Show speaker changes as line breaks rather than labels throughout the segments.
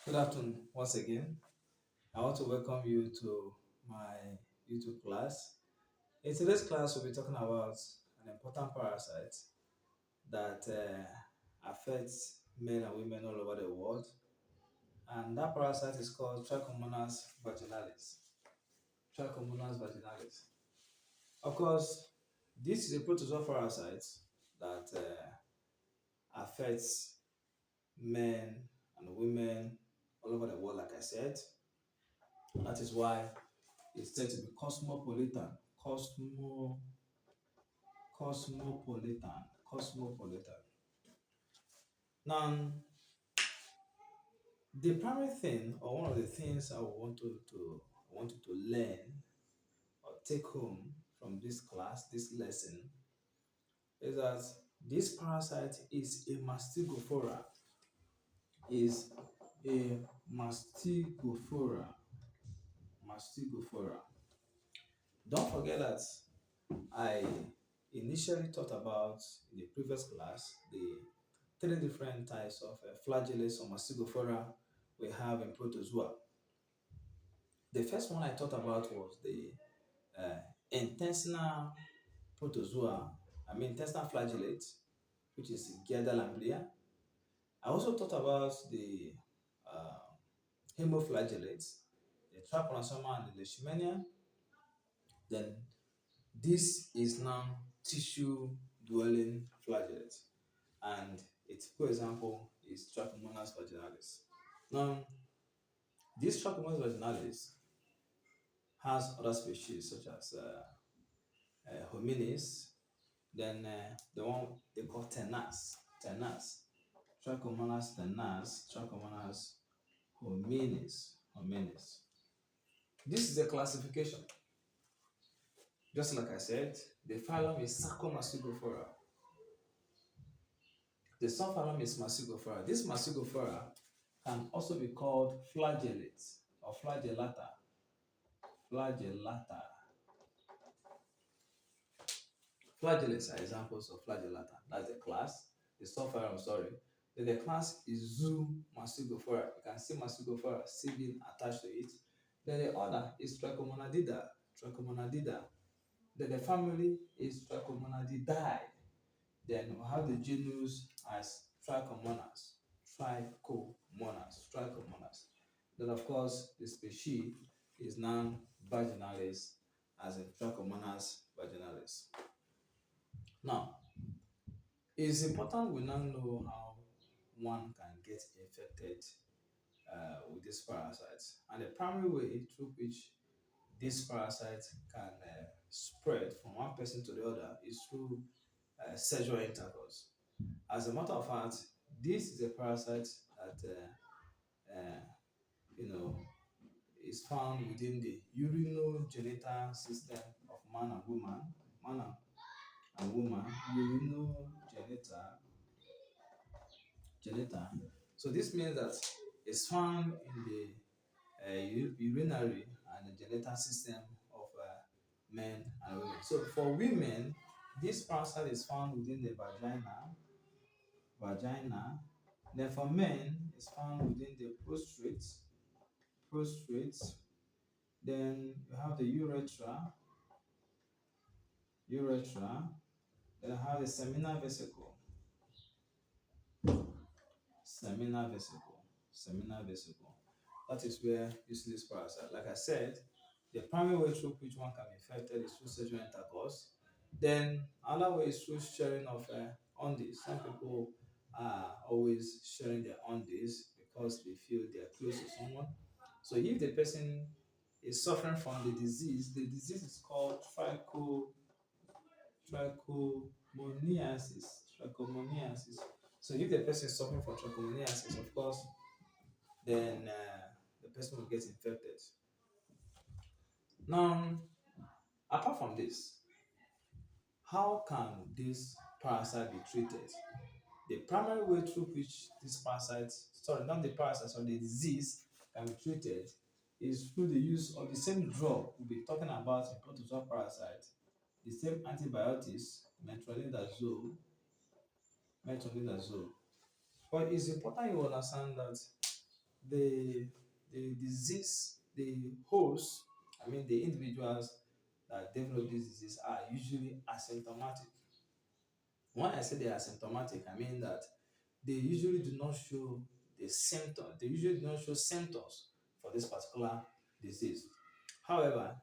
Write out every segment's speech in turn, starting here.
Good afternoon once again. I want to welcome you to my YouTube class. In today's class, we'll be talking about an important parasite that affects men and women all over the world. And that parasite is called Trichomonas vaginalis. Trichomonas vaginalis. Of course, this is a protozoa parasite that affects men and women all over the world, like I said. That is why it's said to be cosmopolitan. Cosmopolitan. Now, the primary thing, or one of the things I want you to learn or take home from this class, this lesson, is that this parasite is a mastigophora. Is a mastigophora. Mastigophora. Don't forget that I initially thought about in the previous class the three different types of flagellates or mastigophora we have in protozoa. The first one I thought about was the intestinal protozoa, intestinal flagellate, which is Giardia lamblia. I also thought about the hemoflagellates, the Trypanosoma and the Leishmania. Then this is now tissue dwelling flagellate, and its typical example is Trichomonas vaginalis. Now, this Trichomonas vaginalis has other species such as hominis, then the one they call Trichomonas hominis. This is a classification. Just like I said, the phylum is Sarcomastigophora. The subphylum is Mastigophora. This Mastigophora can also be called flagellates or flagellata. Flagellata. Flagellates are examples of flagellata. That's the class. The subphylum, sorry. Then the class is Zoo Mastigophora. You can see Mastigophora still being attached to it. Then the other is Trichomonadida. Trichomonadida. Then the family is Trichomonadidae. Then we have the genus as Trichomonas. Trichomonas. Then of course the species is now vaginalis as in Trichomonas vaginalis. Now, it's important we now know how one can get infected with these parasites. And the primary way through which this parasite can spread from one person to the other is through sexual intercourse. As a matter of fact, this is a parasite that you know is found within the urino-genital system of man and woman. Urino-genital. So this means that it's found in the urinary and the genital system of men and women. So for women, this parasite is found within the vagina. Then for men, it's found within the prostate. Then you have the urethra. Then I have the seminal vesicle. That is where you see this parasite. Like I said, the primary way through which one can be infected is through sexual intercourse. Then another way is through sharing of undies. Some people are always sharing their undies because they feel they are close to someone. So if the person is suffering from the disease is called trichomoniasis. So if the person is suffering from trichomoniasis, of course, then the person will get infected. Now, apart from this, how can this parasite be treated? The primary way through which the disease can be treated is through the use of the same drug we'll be talking about in protozoa parasite, the same antibiotics, metronidazole. But it's important you understand that the the disease, the host, I mean the individuals that develop this disease are usually asymptomatic. When I say they are asymptomatic, I mean that they usually do not show the symptom. They usually do not show symptoms for this particular disease. However,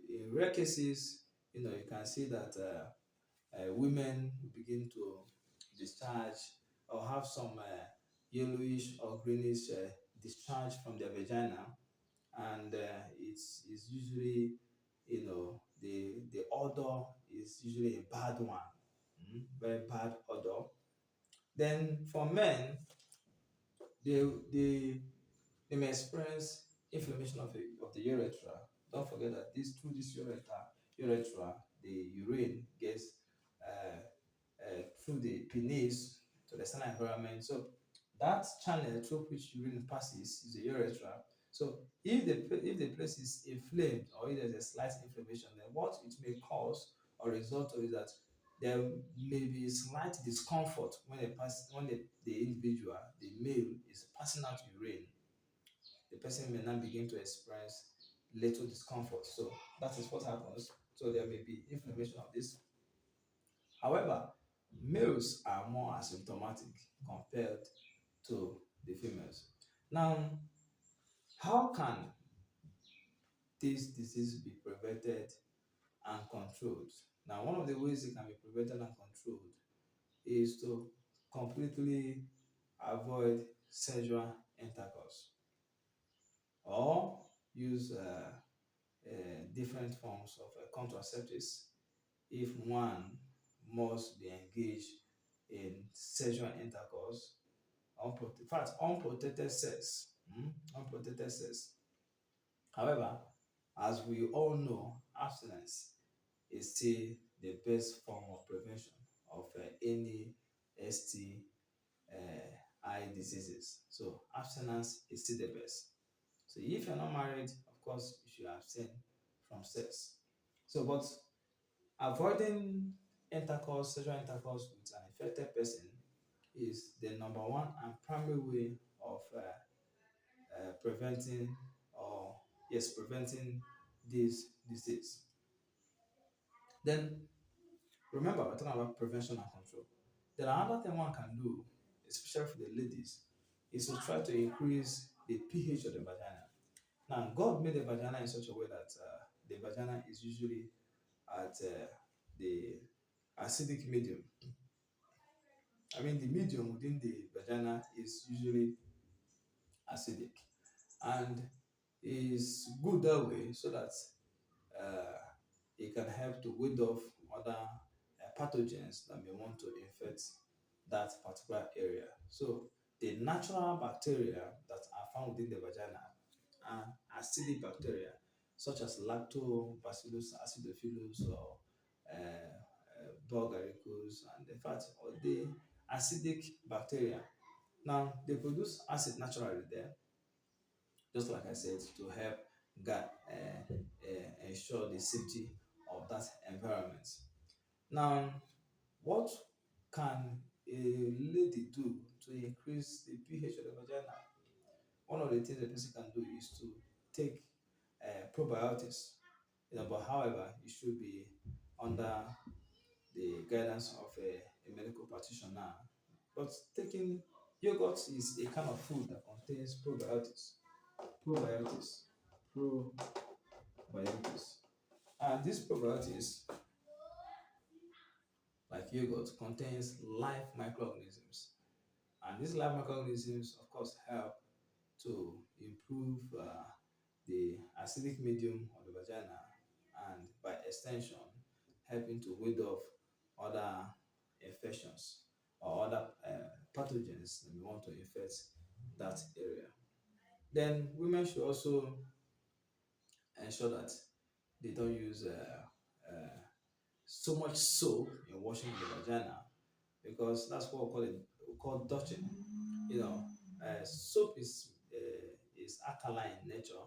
in rare cases, you can see that women begin to discharge or have some yellowish or greenish discharge from their vagina, and it's usually, the odor is usually a bad one, very bad odor. Then for men, they they they may experience inflammation of the urethra. Don't forget that through this urethra, the urine gets through the penis to the external environment. So that channel through which urine passes is the urethra. So if the place is inflamed, or if there's a slight inflammation, then what it may cause or result of is that there may be slight discomfort when the individual, the male, is passing out urine. The person may now begin to experience little discomfort. So that is what happens. So there may be inflammation of this. However, males are more asymptomatic compared to the females. Now, how can this disease be prevented and controlled? Now, one of the ways it can be prevented and controlled is to completely avoid sexual intercourse, or use different forms of contraceptives if one must be engaged in sexual intercourse. In fact, unprotected sex. Unprotected sex. However, as we all know, abstinence is still the best form of prevention of any STI diseases. So abstinence is still the best. So if you're not married, of course, you should abstain from sex. So, but avoiding sexual intercourse with an infected person is the number one and primary way of preventing, or yes, preventing this disease. Then remember, we're talking about prevention and control. Then another thing one can do, especially for the ladies, is to try to increase the pH of the vagina. Now, God made the vagina in such a way that the vagina is usually at the acidic medium. I mean, the medium within the vagina is usually acidic, and is good that way so that uh, it can help to ward off other pathogens that may want to infect that particular area. So the natural bacteria that are found within the vagina are acidic bacteria, such as lactobacillus acidophilus, or bulgaricus, and in fact, all the acidic bacteria. Now, they produce acid naturally there, just like I said, to help ensure the safety of that environment. Now, what can a lady do to increase the pH of the vagina? One of the things a person can do is to take probiotics. But however, it should be under the guidance of a medical practitioner. But taking yogurt is a kind of food that contains probiotics. Probiotics. Probiotics. And these probiotics, like yogurt, contains live microorganisms. And these live microorganisms, of course, help to improve the acidic medium of the vagina, and by extension, helping to ward off other infections or other pathogens that we want to infect that area. Then women should also ensure that they don't use so much soap in washing the vagina, because that's what we call dutching. Soap is alkaline in nature,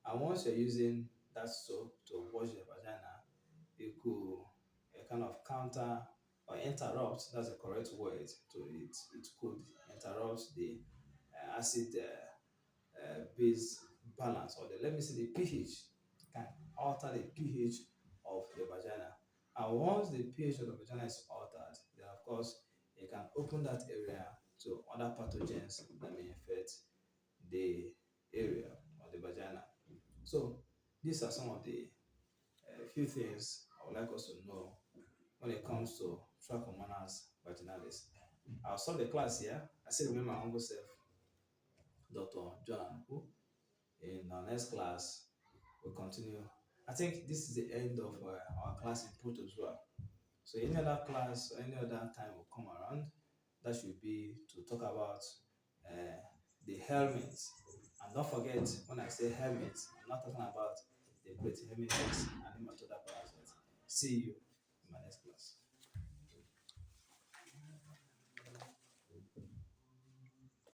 and once you're using that soap to wash the vagina, it could kind of counter or interrupt. That's the correct word to it. It could interrupt the acid. base balance, or let me say the pH, can alter the pH of the vagina. And once the pH of the vagina is altered, then of course it can open that area to other pathogens that may infect the area or the vagina. So these are some of the few things I would like us to know when it comes to Trichomonas vaginalis. I'll stop the class here. I still remember my humble self, Dr. John, who in our next class we'll continue. I think this is the end of our class in protozoa. So any other class or any other time will come around, that should be to talk about uh, the helminths. And don't forget, when I say helminths, I'm not talking about the platyhelminths and nematode parasites. See you in my next class.